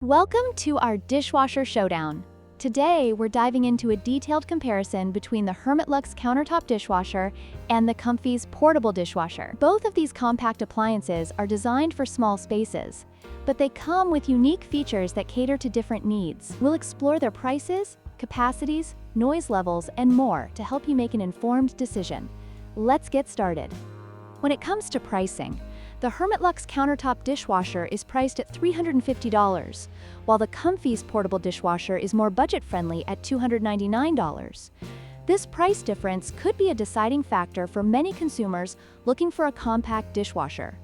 Welcome to our dishwasher showdown. Today, we're diving into a detailed comparison between the Hermitlux Countertop Dishwasher and the COMFEE's Portable Dishwasher. Both of these compact appliances are designed for small spaces, but they come with unique features that cater to different needs. We'll explore their prices, capacities, noise levels, and more to help you make an informed decision. Let's get started. When it comes to pricing, the Hermitlux Countertop Dishwasher is priced at $350, while the COMFEE's Portable Dishwasher is more budget-friendly at $299. This price difference could be a deciding factor for many consumers looking for a compact dishwasher.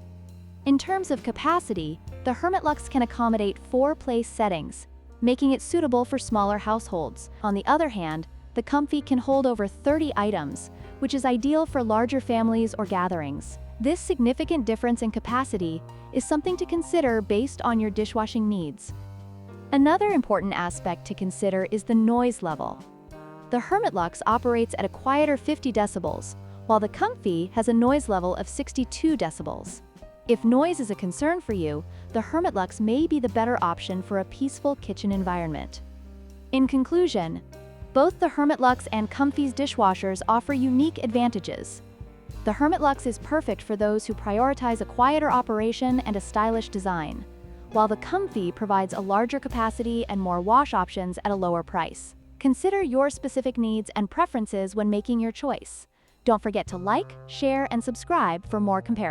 In terms of capacity, the Hermitlux can accommodate 4 place settings, making it suitable for smaller households. On the other hand, the COMFEE can hold over 30 items, which is ideal for larger families or gatherings. This significant difference in capacity is something to consider based on your dishwashing needs. Another important aspect to consider is the noise level. The Hermitlux operates at a quieter 50 decibels, while the COMFEE has a noise level of 62 decibels. If noise is a concern for you, the Hermitlux may be the better option for a peaceful kitchen environment. In conclusion, both the Hermitlux and COMFEE's dishwashers offer unique advantages. The Hermitlux is perfect for those who prioritize a quieter operation and a stylish design, while the COMFEE provides a larger capacity and more wash options at a lower price. Consider your specific needs and preferences when making your choice. Don't forget to like, share, and subscribe for more comparisons.